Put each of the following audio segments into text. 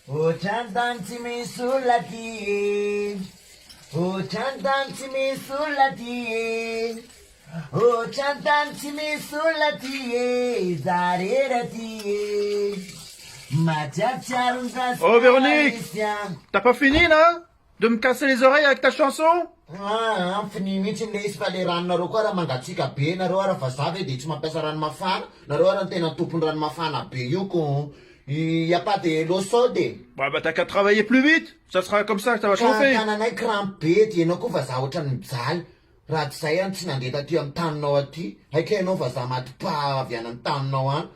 Otrantany tsy misy olona ty e. Otrantany tsy misy olona ty e. Otrantany tsy misy olona ty e. Zarera ty e. Oh Véronique, t'as pas fini là de me casser les oreilles avec ta chanson? Fini mihitsy le izy fa le ranonareo koa raha mangatsika be nareo raha vazava de tsy mampiasa rano mafana nareo raha tena tompony rano mafana be io ko y a pas de l'eau chaude. Bah t'as qu'à travailler plus vite, ça sera comme ça que ça va chauffer. Tananay crampe be ty ianao koa vazaha ohatrany mijaly raha tsy zay any tsy nandeha taty amin'ny taninao aty haika ianao vazaha maty-pa avy any amin'ny taninao any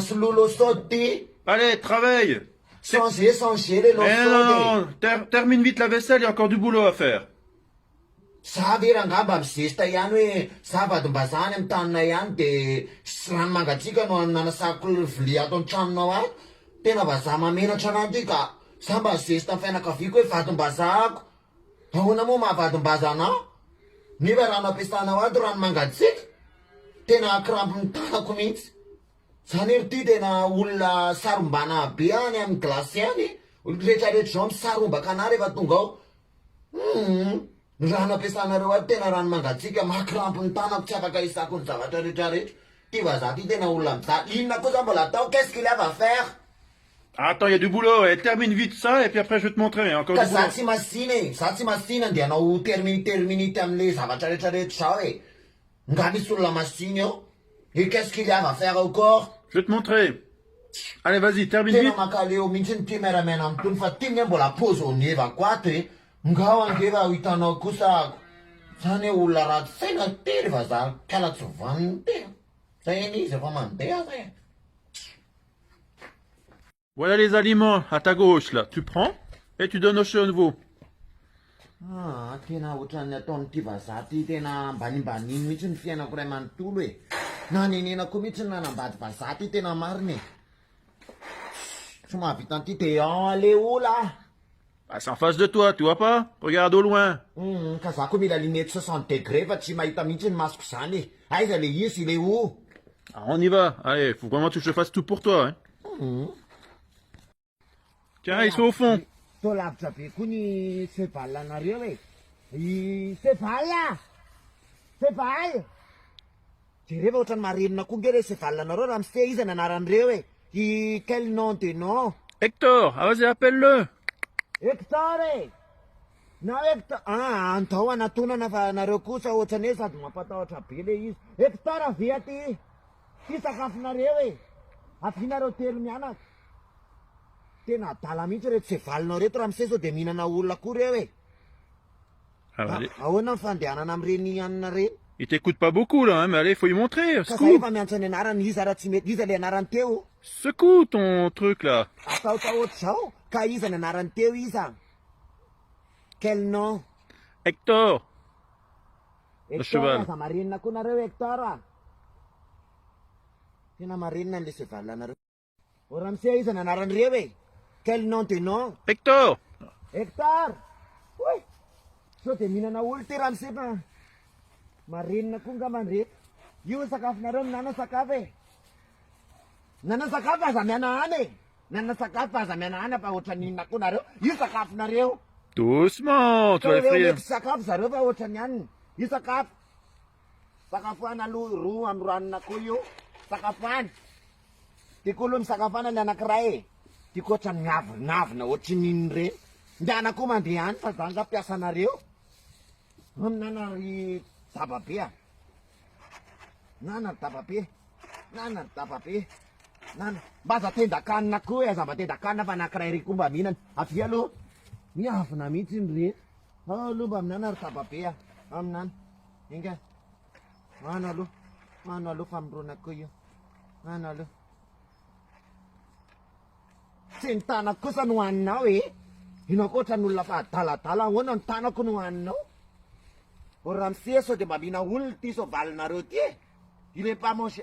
solo l'eau chaude ty. Allez, travaille. Changer les l'eau chaude. Non, termine vite la vaisselle, il y a encore du boulot à faire. Za ve raha ngamba mizesta ihany hoe za vadim-bazahany amin'ny taninay ihany de sy rano mangatsika no nanasako vilia ato an-tranonao any tena vazaha mamenatra anao ty ka za mba zesta amin'ny fianakaviako hoe vadim-bazahako ahoana moa mahavadim-bazanao nefa rano ampiasanao ato rano mangatsika tena crampe ny tanako mihitsy zany ery ty tena olona sarombana be any amin'ny glasy any rehetrarehetra zao misarombaka ana rehefa tonga ao rano ampiasanareo ato tena rano mangatsika mahakrampo ny tanako tsy afaka isako ny zavatra rehetrarehetra ty vazaha ty tena olona mizaha inona koa za mbola atao qu'est-ce qu'il y a à faire. Attends, il y a du boulot, et termine vite ça, et puis après je vais te montrer, encore Ka du za boulot. tsy masiny za tsy masiny andehanao terminity amle zavatra rehetrarehetra zao e nga misy olona masiny ao et qu'est-ce qu'il y a à faire encore. Je vais te montrer. Allez, vas-y, termine tena vite. makaleo mihitsy ny ty miaramena amin'ny tony fa ty mne mbola pose onevako ato e ngao angeva hitanao kosa zany hoe olona ratsy saina tery fa za kalatsy vaniny tena zay any izy efa mandeha zay. Voilà les aliments à ta gauche là. Tu prends et tu donnes au chevaux. Tena ohatrany ataon'ity vazaha ty tena mbanimbaniny mihitsy ny fiainako ray manontolo e na nenena koa mihitsy ny nanambady vazaha ty tena mariny e tsy mahavita an'ity de ale ola. Bah, c'est en face de toi, tu vois pas? Regarde au loin. Ka za koa mila lunette 60 degré fa tsy mahita mihitsy ny masoko zany e aiza le izy le o. Ah, on y va. Allez, faut vraiment que je fasse tout pour toi. Hein. Tiens, ils sont au fond. To lavitra be koa ny sevalanareo e sevala jereva ohatrany marenina koa nge re sevalanareo raha mise izy ny anaran'ireo e quel nom de nom. Hector, ah vas-y, appelle-le. Hector e na Hector andao anatonana fa nareo kosa ohatrany hoe sady mampatahotra be le izy. Hector avy aty ty sakafonareo e afinareo telo mianaka tena adala mihitsy reto sevalinao reto raha mise sao de mihinana olona koa reo e Allez. ahoana ny fandehanana amin'ireny anina reny. Il t'écoute pas beaucoup là, hein, mais allez, faut y montrer. Ka za Secoue. efa miantso ny anarany iza raha tsy mety iza le anarany teo Secoue ton truc là. ataotao ohatry zao ka iza ny anarany teo iza. Quel nom. Hector. Hector cheval. aza marenina koa nareo Hector tena marenina n'le sevalanareo o raha mise iza ny anaran'ireo e quel nom de nom. Hector. Hector oy sao de mihinana olo ty raha mise fa marenina koa nga mandreto io sakafonareo minana sakafo e nana sakafo aza miana any e nana sakafo aza miana any fa ohatran'inona koa nareo io sakafonareo. Doucement, tu vas le Reo frire. mety sakafo zareo fa ohatrany any io sakafo any aloha roa amin'ny ranona koa io sakafo any tiako aloha misakafo any le anankiray e tiako ohatrany miavonavona ohatry ninny reny ndiana koa mandeha any fa zany za mpiasanareo aminana ry davabe nana ry davabe nana mba za tendakanina koa e aza mba tendakanina fa anankiray ry koa mba mihinana avy aloha miavona mihitsy ny reny aloha mba minana ry davabe aminany inga ano aloha famirona koa io ano aloha tsy ny tanako kosa no haninao e inao koa ohatran'olona fa adaladala ahoana ny tanako no haninao o raha mise sao de mba mihina olona ty soavalinareo ty e irem-pamange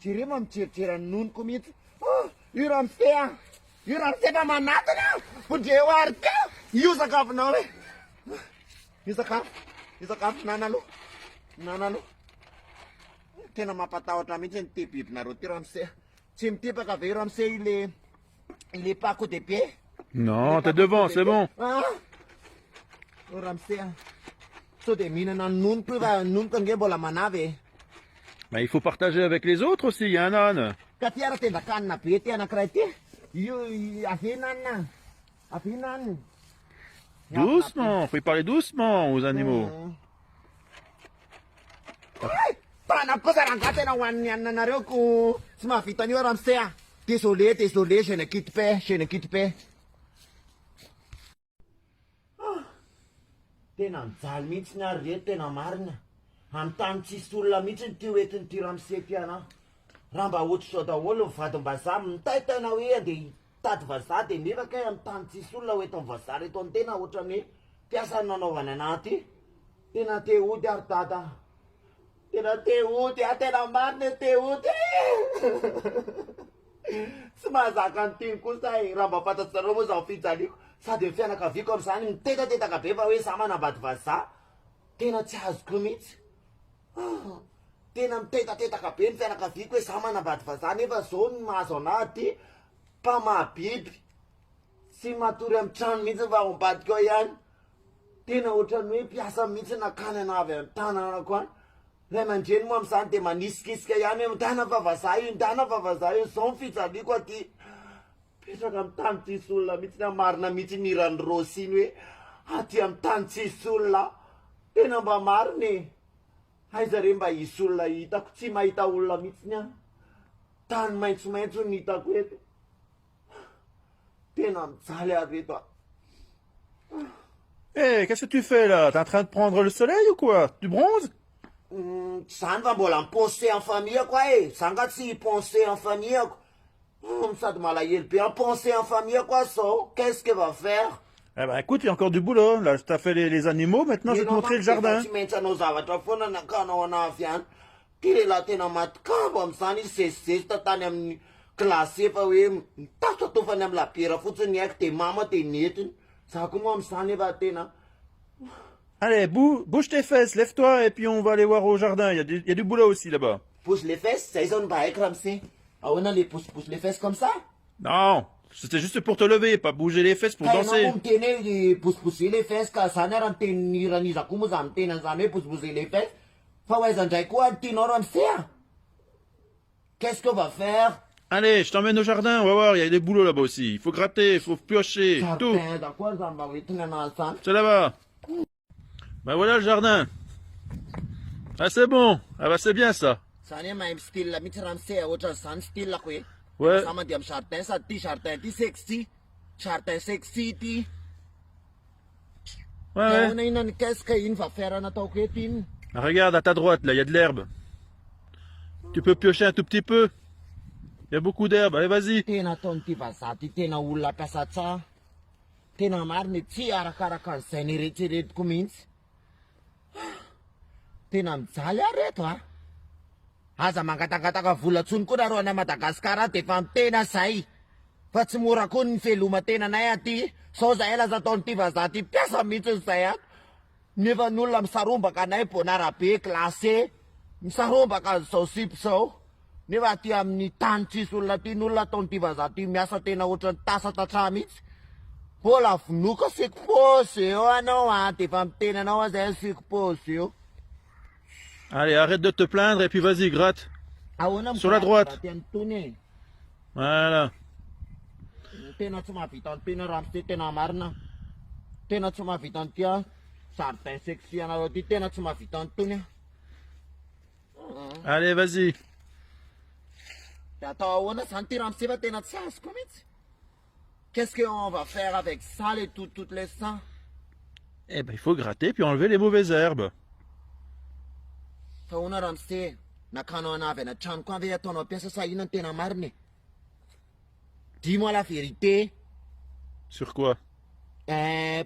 jerema mijerijery ny nonoko mihitsy io raha mise fa manatona fondreo ary ty io sakafonao e io sakafo nana aloha tena mampatahotra mihitsy ny ty bibinareo ty raha mise tsy mitipaka ve raha mise ile Il est pas à côté pied? Non, t'es devant, c'est bon. Ah? Oh, Ramsey. So, des mines en nun, plus va, nun, quand il la manave. Mais il faut partager avec les autres aussi, il y a un âne. Katiara te da kan na pete na kraite. Afinan. Afinan. Doucement, faut y parler doucement aux animaux. Pana ko sa rangate na wan yan na nareo ko. Sumafita niyo Ramsey. Désolé, je ne quitte pas. Tena mijaly mihitsy ny ary reto tena marina. Amin'ny tany tsisy olona mihitsy ny ty hoentiny ty Ramsey ty ana. Raha mba ohatry zao daholo ny vadim-bazaha mitaitana hoe andeha hitady vazaha dia nefa kay amin'ny tany tsisy olona hoentin'ny vazaha reto ny tena ohatrany hoe mpiasa ny nanaovana anahy ty. Tena te ody ary dada. Tena te ody, tena marina te ody. Tsy mahazaka ny tiny kosa e. Raha mba fantatsareo moa zaho fijaliako. Sady ny fianakaviako amin'izany mitetateka be fa hoe za manambady vazaha. Tena tsy azoko mihitsy. Tena mitetateka be ny fianakaviako hoe za manambady vazaha nefa zao ny mahazo anahy ty mpamaha biby. Tsy matory amin'ny trano mihitsy fa ombadiko ao ihany. Tena ohatrany hoe mpiasa mihitsy nakany ana avy amin'ny tanànako any. Ray aman-dreny moa amin'izany dia manisikisika ihany hoe ndana fa vazaha io, ndana fa vazaha io. Zao ny fijaliako aty. Petraka amin'ny tany tsisy olona mihitsy na marina mihitsy ny iran'ny Rosiny hoe aty amin'ny tany tsisy olona. Tena mba marina e. Aiza re mba hisy olona hitako, tsy mahita olona mihitsy ny any. Tany maitsomaitso ny hitako eto. Tena mijaly ary reto. Hé, qu'est-ce que tu fais là? T'es en train de prendre le soleil ou quoi? Tu bronzes? Zany fa mbola mipenser en famille quoi e. Zanga tsy penser en famille. Sady malahelo be penser en famille quoi ça. Qu'est-ce que va faire? Eh ben écoute, il y a encore du boulot. Là, t'as fait les animaux, maintenant je vais te montrer le jardin. Tsy maintsy anao zavatra foana nakanao anavy any. Ty la tena matikabo amin'izany izy zezizezitra tany amin'ny klasy efa hoe mitatitra tofany amin'ny labiera fotsiny ny haiko dia mama dia netiny. Za koa moa amin'izany efa tena. Allez, bouge tes fesses, lève-toi et puis on va aller voir au jardin. Il y a du boulot aussi là-bas. Pousse les fesses, zay zao ny mba haiko Ramsey. Ahoana le pousse les fesses comme ça? Non, c'était juste pour te lever, pas bouger les fesses pour danser. Hainao miteny hoe pousse les fesses ka zany ary ny teny iranizako moa za miteny an'izany hoe pousse les fesses. Fa hoaiza ndray koa tianao Ramsey? Qu'est-ce qu'on va faire? Allez, je t'emmène au jardin, on va voir, il y a des boulots là-bas aussi. Il faut gratter, il faut piocher, tout. Jardin, d'accord, zany mba hoentina anazy zany. C'est là-bas. Ben voilà le jardin. Ah c'est bon, ah bah c'est bien ça. Zany hoe mahay style mihitsy Ramsey ohatran'izany stylako hoe. Ouais. Za mandeha amin'ny jardin sady ty jardin ty sexy. Jardin sexy ty. Ouais, ouais. Ahoana ina ny qu'est-ce que iny va faire nataoko eto iny? Ah, regarde à ta droite, là, il y a de l'herbe. Tu peux piocher un tout petit peu. Il y a beaucoup d'herbe, allez vas-y. Tena ataon'ity vazaha ty tena olona mpiasa tsara. Tena marina tsy arakaraka an'izay nieretreretiko mihitsy. Tena mijaly ary reto a. Aza mangatangataka vola tsony koa rareo any Madagasikara dia efa tena zay. Fa tsy mora koa ny filoman-tenanay aty. Sao zay laza ataon'ity vazaha ty mpiasa mihitsy zay a. Nefa ny olona misarombaka anay Bonarabe klasé. Misarombaka zao sipy zao. Nefa aty amin'ny tany tsisy olona ty ny olona ataon'ity vazaha ty miasa tena ohatran'ny tasa tatraha mihitsy. Mbola vonoka asiko pôzy eo anao a. Dia efa miteny anao a zay asiko pôzy eo. Allez, arrête de te plaindre et puis vas-y, gratte. Ahoana Sur la droite. Tony. Voilà. Tena tsy mahavita ny tena Ramsey tena marina. Tena tsy mahavita ny tia jardin sexy anareo ty tena tsy mahavita ny tony. Allez, vas-y. Dia atao ahoana zany ty Ramsey fa tena tsy azoko mihitsy. Qu'est-ce qu'on va faire avec ça les toutes les ça? Eh ben, il faut gratter puis enlever les mauvaises herbes. Fa ahoana Ramsey, nakanao anavy ana trano koa ve ataonao mpiasa sa ina ny tena marina? Dis-moi la vérité. Sur quoi?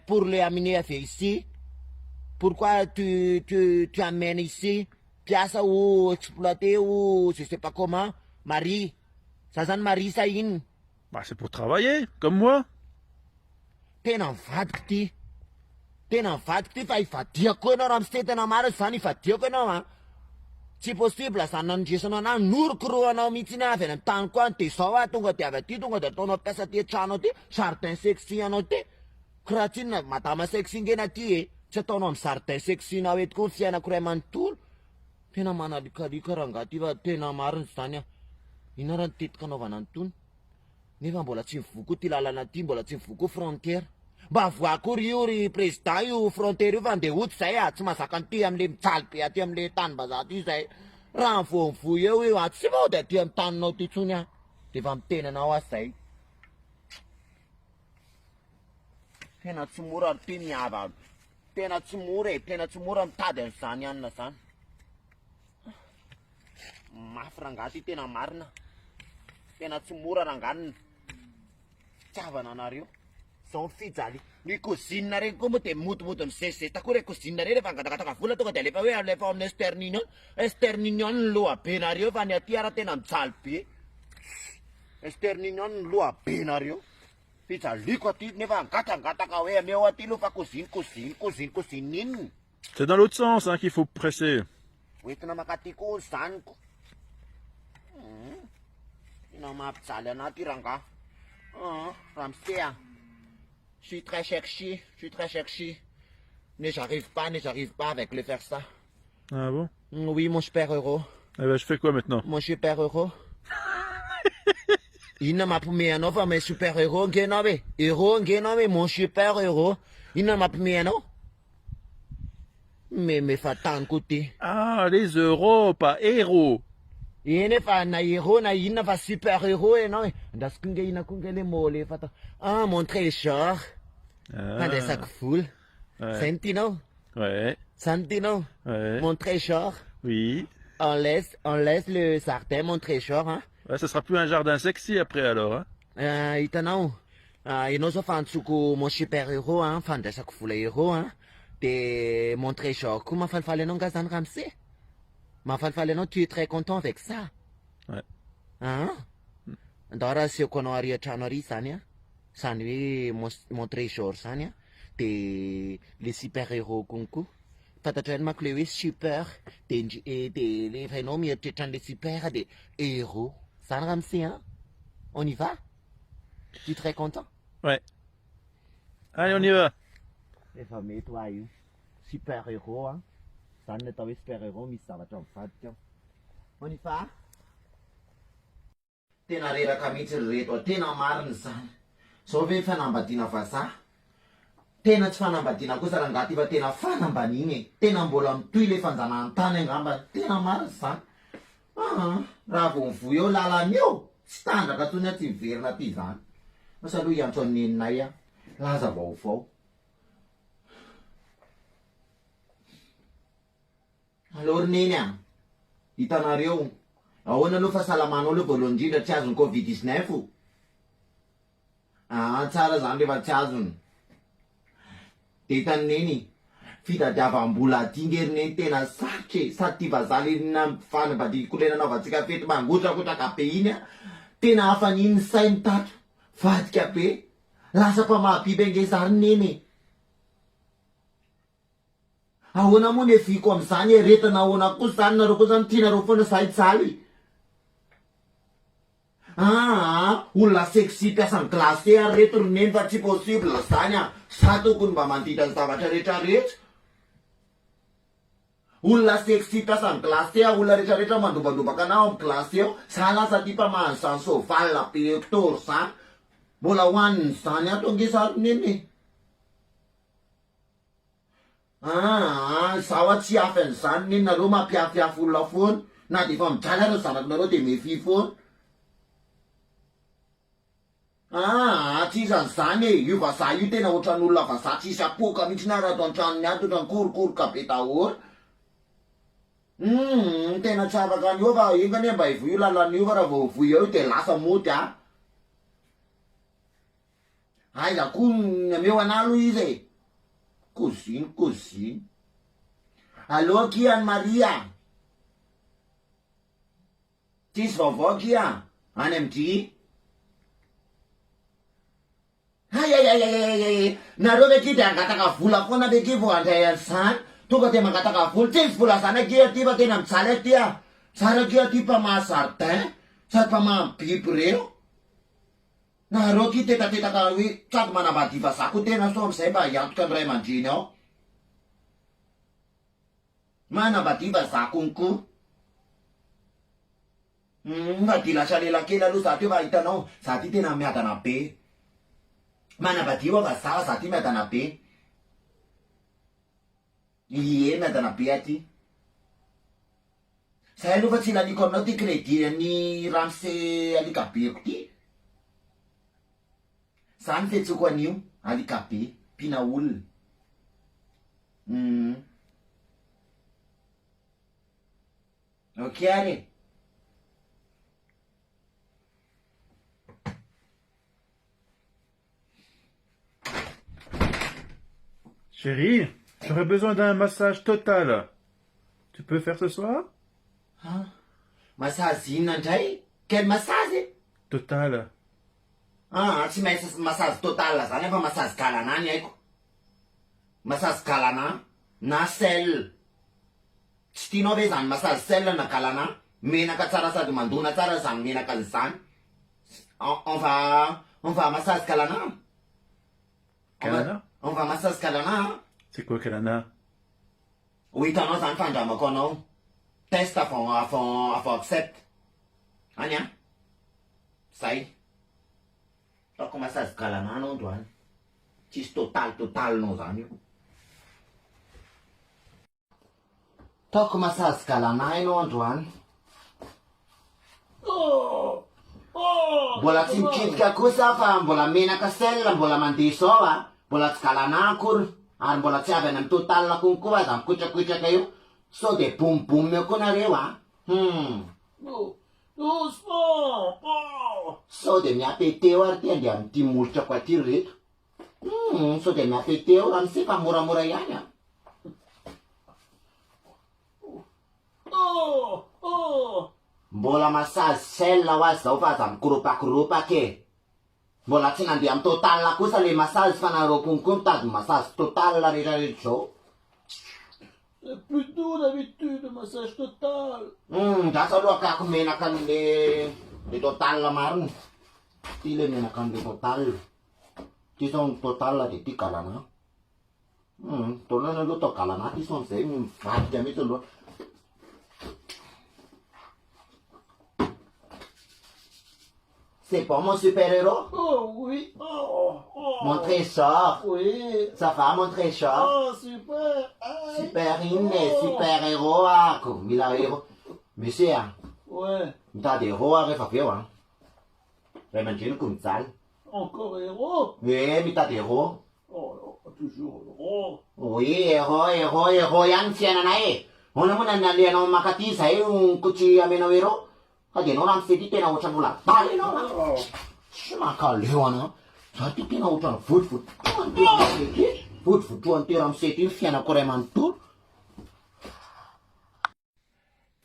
Pour les amener à faire ici, pourquoi tu amènes ici, piasa ou exploiter ou je sais pas comment, Marie. Ça zany Marie ça iny. Bah, c'est pour travailler, comme moi. Tena mivadika ty. Tena mivadika ty fa ivadiako koa ianao Ramsey tena marina zany ivadiako ianao a. tsy possible zany nandrisanao anahy norokoroanao mihitsy ny avy any amin'ny tany koa de zao a tonga de avy aty tonga de ataonao piasa ty trano ty jardin sexy anao ty koratsinona madama sexy ngena ty e tsy ataonao amin'ny jardin sexy nao eto koa ny fiainako ray manontolo tena manalikalika raha ngaty fa tena mariny zany a ina raha nitetika anaovana antony nefa mbola tsy mivoko ty lalana ty mbola tsy mivoko frontière mba voakory io ry président io frontière io fa nde oty zay a tsy mahazaka an'ty am'le mijaly be aty am'le tany-bazaha ty zay raha mivomivoy eo io a tsy vao de aty amy taninao ty tsony a de fa mitenanao a zay tena tsy mora ty miava tena tsy mora e tena tsy mora mitady an'izany anina zany mafy rangaty tena marina tena tsy mora ranganina fitiavana anareo zao mifijaly ny cousine reny koa moa de motomoto mizezeta koa re cousine reny rehefa angataka vola tonga de alefa hoe alefa amin'ny esternignon ny loha be nareo fa ny aty ara tena mijaly be esternignon ny loha be nareo fijaliko aty nefa angatangataka hoe ameo aty lo fa cousine inona C'est dans l'autre sens hein, qu'il faut presser. oentina makaty koa zaniko tena mampijaly anaty ranga Ramsey, je suis très sexy. Mais j'arrive pas avec le faire ça. Ah bon? Oui, mon super héros. Eh ben, je fais quoi maintenant? Mon super héros. Ina mapumeano fa mes super héros ngenobe. Héros ngenobe mon super héros. Ina mapumeano. Mais fatan kuti. Ah, les euros, pas héros. Ine fa na héros na ina fa super héros e no. Ndaskunge ina kungele mole fata. Ah, mon trésor. Ah. Des sacs full. Ouais. Sentino. Ouais. Santino. Ouais. Mon trésor. Oui. On laisse le jardin, mon trésor, hein. Ouais, ça sera plus un jardin sexy après alors, hein? Hitanao. Ianao zao fantoko mon super héros, hein, fandraisako vola héros, hein. De mon trésor koa mahafalifaly anao nga zany Ramsey. Mahafalifaly anao, tu es très content avec ça. Ouais. Hein? Andao raha asehoko anao ary an-trano ary zany a. Zany hoe mon trésor zany a. De le super héros konko. Fantatra ny manko le hoe super de le hainao mieritreritra an'le super de héros. Zany Ramsey, hein? On y va? Tu es très content? Ouais. Allez, on y va. Efa mety ho io. Super héros, hein? Zany natao hoe super héros misy zavatra mivadika. On y va? Tena reraka mihitsy reto, tena mariny zany. Zao ve fanambadiana vazaha? Tena tsy fanambadiana kosa raha ngaty fa tena fanambaniny e. Tena mbola mitohy le fanjanahantany angamba, tena mariny zany. Raha vao mivoy eo lalana eo, tsy tandraka tsony a tsy miverina aty zany. Masa aloha hiantso ny neninay a, laza vaovao. Alors neny a, hitanareo, ahoana aloha fahasalamanao aloha voalohany indrindra tsy azony Covid-19 o. Tsara zany rehefa tsy azony. De hitany neny, fitadiavam-bola aty ngerineny tena sarotra sady ty vazaly na fanambadiako le nanaovantsika fety mangotrakotraka be iny a, tena hafan'iny ny sainy tato, vadika be, lasa mpamahabiby angezary neny. Ahoana moa ne viko am'izany e, retina ahoana kosa zany nareo koa zany tianareo foana sahijaly. Olona sexy mpiasa ny glacé ary reto roneny fa tsy possible zany a. Sa tokony mba mandritra ny zavatra rehetrarehetra. Olona sexy mpiasa ny glacé, olona rehetrarehetra mandombandobaka anao amin'ny glacé eo. Za lasa ty mpamahany zany soavaly be hectore zany. Mbola hoaniny zany ato angeza roneny. Zaho a tsy afy an'izany neny, nareo mampiafiafy olona foana. Na de fa mijaly areo zanakonareo de mefy foana. Tsy izany e, io vazaha io tena ohatran'olona vazaha tsisy apoka mihitsy na raha ato an-tranony ato, ohatran'korokoroka be daholo. Tena tsy afaka an'io fa engany mba hivoy io lalan'io fa raha vao voy eo de lasa mody a. Aiza koa ameo anahy aloha izy e. Cousine. Allô kia Maria? Tsisy vaovao kia? Any am'ty? Nareo ve ki de angataka vola foana ve ki vao andray an'izany? tonga dia mangataka vola tsy volasana kia ty fa tena mijaly aty a tsara kia ty mpamaha jardin sady mpamaha biby reo na reo ty tetatetaka hoe tsady manambadiva zako tena so amizay mba hiantoka ny ray aman-dreny ao manambadiva zako nko fa di lasa lela kely aloha za teo fa hitanao za ty tena miadana be manambadiva fa za ty miadana be ie miadana be aty zay aloha fa tsy laniko aminao ty crédit ny ramse alikabeko ty zany fetsoko an'io alikabe mpina olona ok are Chérie, j'aurais besoin d'un massage total. Tu peux faire ce soir? massage inona indray quel massage Total. tsy maintsy massage total zany fa massage galana ny haiko massage galana na sel tsy tianao ve zany massage sel na galana menaka tsara sady mandona tsara zany menaka zany on va massage galana Kalana? on va massage galana C'est quoi Kalana? ho hitanao zany fandramako anao test avant accept any a zay taoko massage galana anao androany tsisy total nao zany io taoko massage galana ianao androany mbola tsy mikitika kosa fa mbola menaka sel mbola mandeha sao a mbola tsy galana akory ary mbola tsy avy any amin'ny total konkoa za mikotrakotraka io sao de boum eo koa nareo a sao de miapeteo ary ty andeha amity molotrako aty reto sao de miapeteo raha misefa moramora ihany a mbola massage sel ho azy zao fa aza mikoropakoropaka e mbola tsy nandeha amin'ny total kosa le massage fa nareo konkoa mitady massage total rehetrarehetra zao C'est plutôt d'habitude le massage total. Ndrasa aloha kako menaka le total mariny ty le menaka an'le total ty sao ny total de ty galana tonana aloha tao galana ty sao amizay mivadika mihitsy aloha c'est bon mon super héros Oh oui. mon trésor Oui. ça va mon trésor Oh super. super inne super héros ako mila héros monsieur a Ouais. mitady héros a rehefa avy eo a ray aman-dreniko mijaly Encore héros. mitady héros Oh toujours héros. oui héros ihany fiainanay e ona moa naleanao makaty zay ko tsy amenao héros fa de anao raha mifety tena ohatrany ola baly anao tsy makaleo anao za ty tena ohatrany votovotoany tera misety iny fiainako ray manontolo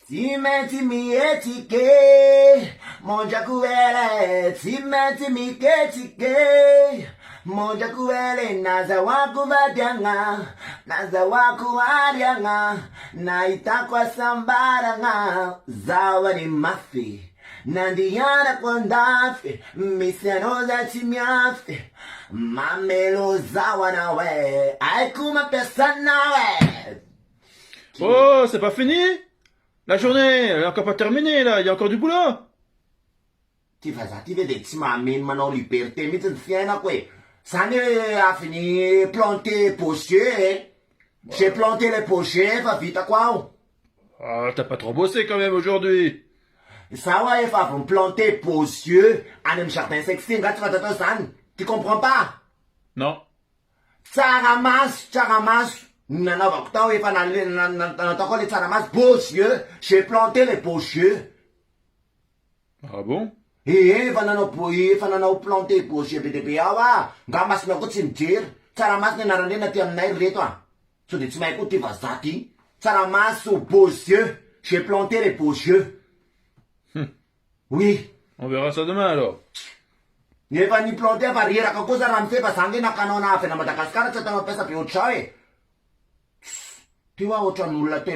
tsy maintsy mihetsike mondrako ele tsy maintsy miketsike mondrako ele nazahoako vadiagna nazahoako ariagna nahitako asambaragna zaho any mafy nandianako andafy misy anao za tsy miafy mamelo zaho anao e aiko mampiasanao e Oh, c'est pas fini? La journée, elle est encore pas terminée là, il y a encore du boulot. ty fa za ty ve de tsy mahameno manao liberté mihitsy ny fiainako e zany hoe avy ny planté posieux e j'ai planté les posieux fa vitako ao Ah, t'as pas trop bossé quand même aujourd'hui. zaho a efa avy miplanté posieux any amy jardin sexy nga tsy fantatao zany tu comprends pas Non. tsaramaso nanaovako tao efa nataoko le tsaramaso posieux j'ai planté les posieux Ah bon? efa nanao planté posieux be deabe ao a nga masina koa tsy mijery tsaramaso ny anarandrena ty aminay reto a so de tsy mahay koa ty vaza ty tsaramaso posieux j'ai planté les posieux oui On verra ça demain alors. efa niplanté fa reraka kosa raha misefa zany hoe nakanao na avy na madagasikara tsy atao mampiasa be ohatrao e ty hoa ohatran'olona tena